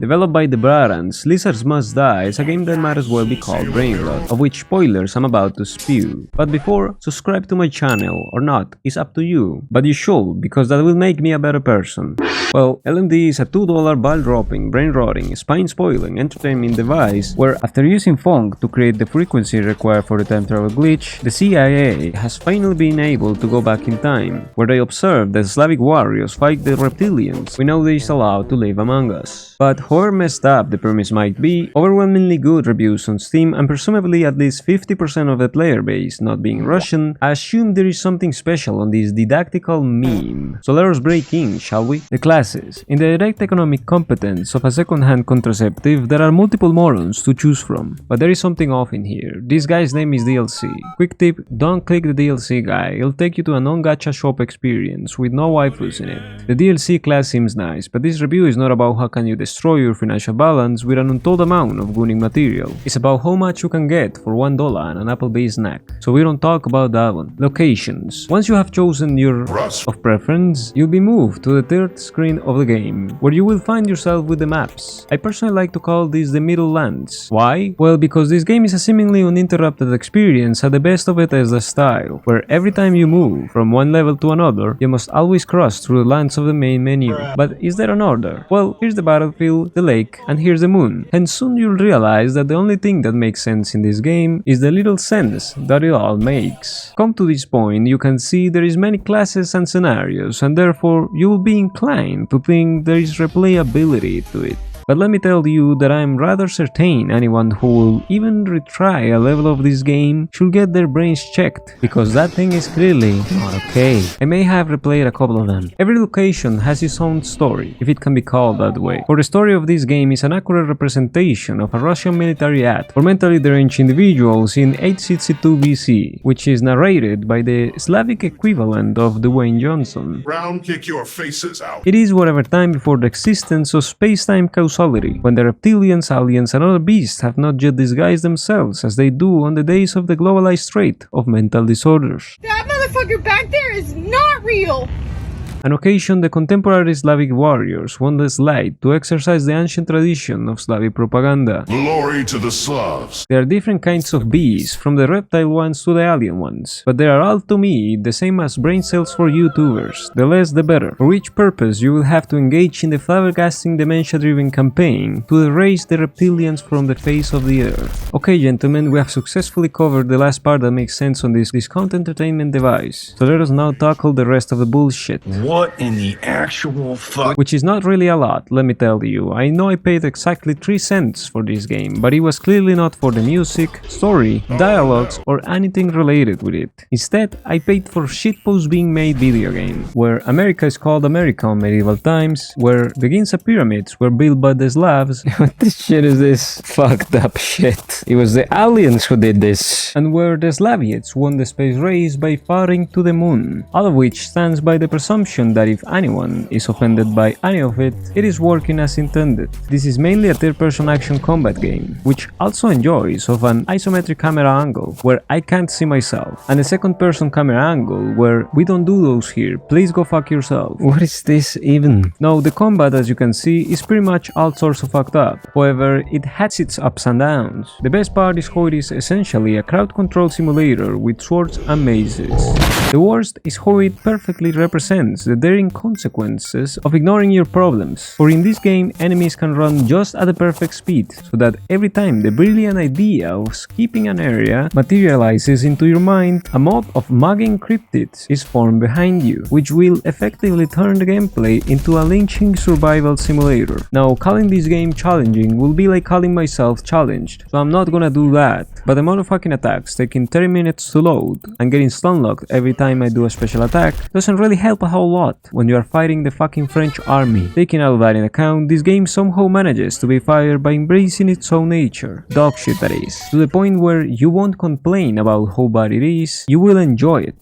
Developed by the Barons, Lizards Must Die is a game that might as well be called brainrot, of which spoilers I'm about to spew. But before, subscribe to my channel or not is up to you, but you should, because that will make me a better person. Well, LMD is a $2 ball-dropping, brain-rotting, spine-spoiling entertainment device where, after using funk to create the frequency required for the time travel glitch, the CIA has finally been able to go back in time, where they observe the Slavic warriors fight the reptilians we know they is allowed to live among us. But however messed up the premise might be, overwhelmingly good reviews on Steam and presumably at least 50% of the player base not being Russian, I assume there is something special on this didactical meme. So let us break in, shall we? The classes. In the direct economic competence of a second-hand contraceptive, there are multiple morons to choose from. But there is something off in here. This guy's name is DLC. Quick tip, don't click the DLC guy, it'll take you to a non-gacha shop experience with no waifus in it. The DLC class seems nice, but this review is not about how can you destroy your financial balance with an untold amount of gooning material. It's about how much you can get for $1 and an apple-based snack. So we don't talk about that one. Locations. Once you have chosen your of preference, you'll be moved to the third screen of the game, where you will find yourself with the maps. I personally like to call this the Middle Lands. Why? Well, because this game is a seemingly uninterrupted experience at the best of Bethesda style, where every time you move from one level to another, you must always cross through the lands of the main menu. But is there an order? Well, here's the battlefield, the lake, and here's the moon. And soon you'll realize that the only thing that makes sense in this game is the little sense that it all makes. Come to this point, you can see there is many classes and scenarios, and therefore you will be inclined to think there is replayability to it. But let me tell you that I am rather certain anyone who will even retry a level of this game should get their brains checked, because that thing is clearly not okay. I may have replayed a couple of them. Every location has its own story, if it can be called that way. For the story of this game is an accurate representation of a Russian military act for mentally deranged individuals in 862 BC, which is narrated by the Slavic equivalent of Dwayne Johnson. Round kick your faces out. It is whatever time before the existence of space-time causality, when the reptilians, aliens, and other beasts have not yet disguised themselves as they do on the days of the globalized trait of mental disorders. That motherfucker back there is not real! On occasion, the contemporary Slavic warriors want the slide to exercise the ancient tradition of Slavic propaganda. Glory to the Slavs. There are different kinds of beasts, from the reptile ones to the alien ones, but they are all to me the same as brain cells for YouTubers, the less the better, for which purpose you will have to engage in the flabbergasting dementia-driven campaign to erase the reptilians from the face of the earth. Okay gentlemen, we have successfully covered the last part that makes sense on this discount entertainment device, so let us now tackle the rest of the bullshit. What in the actual fuck? Which is not really a lot, let me tell you. I know I paid exactly 3 cents for this game, but it was clearly not for the music, story, dialogues, or anything related with it. Instead, I paid for shitpost being made video game, where America is called America on medieval times, where the Giza pyramids were built by the Slavs. What the shit is this fucked up shit? It was the aliens who did this. And where the Slaviets won the space race by firing to the moon. All of which stands by the presumption that if anyone is offended by any of it, it is working as intended. This is mainly a third-person action combat game, which also enjoys of an isometric camera angle, where I can't see myself, and a second-person camera angle, where we don't do those here, please go fuck yourself. What is this even? No, the combat, as you can see, is pretty much all sorts of fucked up. However, it has its ups and downs. The best part is how it is essentially a crowd control simulator with swords and mazes. The worst is how it perfectly represents the daring consequences of ignoring your problems, for in this game enemies can run just at the perfect speed, so that every time the brilliant idea of skipping an area materializes into your mind, a mob of mugging cryptids is formed behind you, which will effectively turn the gameplay into a lynching survival simulator. Now, calling this game challenging will be like calling myself challenged, so I'm not gonna do that, but the motherfucking attacks taking 30 minutes to load and getting stun-locked every time I do a special attack doesn't really help a whole lot when you are fighting the fucking French army. Taking all of that in account, this game somehow manages to be fired by embracing its own nature, dog shit that is, to the point where you won't complain about how bad it is, you will enjoy it.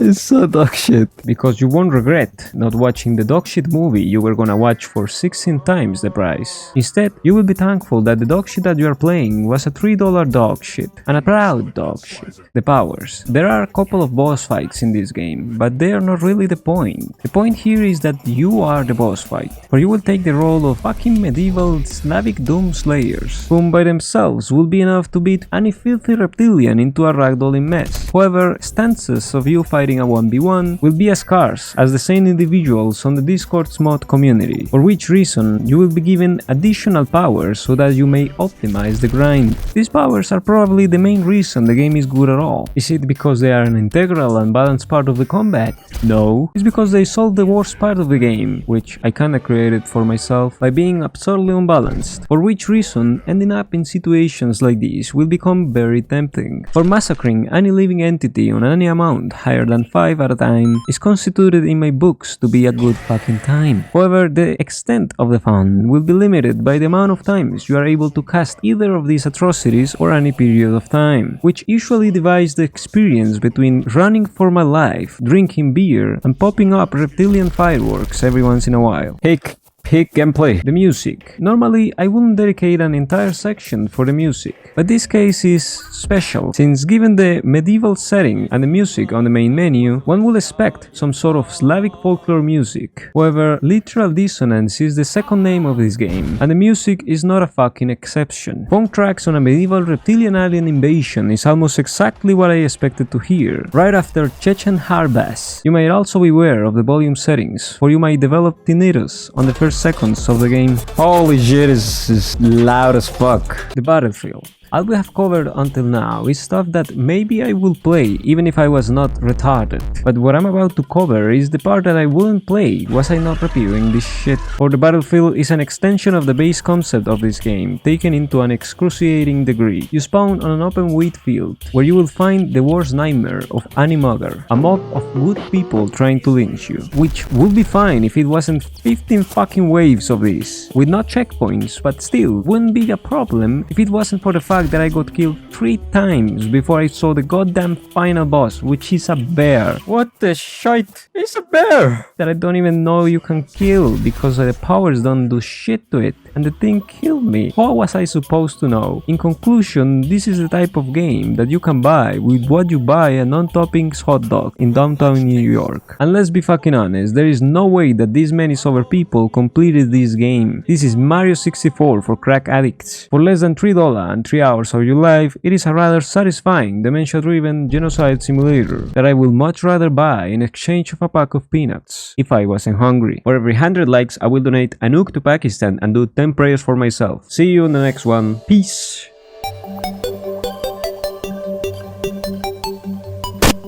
It's so dog shit. Because you won't regret not watching the dog shit movie you were gonna watch for 16 times the price. Instead, you will be thankful that the dog shit that you are playing was a $3 dog shit. shit. And a proud dog shit. The powers. There are a couple of boss fights in this game, but they are not really the point. The point here is that you are the boss fight, for you will take the role of fucking medieval Slavic doom slayers, whom by themselves will be enough to beat any filthy reptilian into a ragdolling mess. However, stances of you fighting a 1v1 will be as scarce as the same individuals on the Discord's mod community, for which reason you will be given additional powers so that you may optimize the grind. These powers are probably the main reason the game is good at all. Is it because they are an integral and balanced part of the combat? No, it's because they solve the worst part of the game, which I kinda created for myself by being absurdly unbalanced, for which reason ending up in situations like these will become very tempting. For massacring any living entity on any amount higher than 5 at a time is constituted in my books to be a good fucking time. However, the extent of the fun will be limited by the amount of times you are able to cast either of these atrocities or any period of time, which usually divides the experience between running for my life, drinking beer, and popping up reptilian fireworks every once in a while. Pick gameplay. The music. Normally, I wouldn't dedicate an entire section for the music, but this case is special, since given the medieval setting and the music on the main menu, one would expect some sort of Slavic folklore music. However, Literal Dissonance is the second name of this game, and the music is not a fucking exception. Funk tracks on a medieval reptilian alien invasion is almost exactly what I expected to hear, right after Chechen Harbas. You might also be aware of the volume settings, for you might develop tinnitus on the first seconds of the game. Holy shit, is loud as fuck. The battlefield. All we have covered until now is stuff that maybe I will play even if I was not retarded. But what I'm about to cover is the part that I wouldn't play was I not reviewing this shit. For the battlefield is an extension of the base concept of this game, taken into an excruciating degree. You spawn on an open wheat field, where you will find the worst nightmare of any mugger, a mob of good people trying to lynch you. Which would be fine if it wasn't 15 fucking waves of this, with no checkpoints, but still wouldn't be a problem if it wasn't for the fact that I got killed 3 times before I saw the goddamn final boss, which is a bear. What the shite? It's a bear! That I don't even know you can kill, because the powers don't do shit to it, and the thing killed me. How was I supposed to know? In conclusion, this is the type of game that you can buy with what you buy a non-toppings hot dog in downtown New York. And let's be fucking honest, there is no way that this many sober people completed this game. This is Mario 64 for crack addicts. For less than $3 and 3 hours of your life, it is a rather satisfying, dementia-driven genocide simulator that I will much rather buy in exchange of a pack of peanuts, if I wasn't hungry. For every 100 likes, I will donate a nuke to Pakistan and do 10 prayers for myself. See you in the next one. Peace!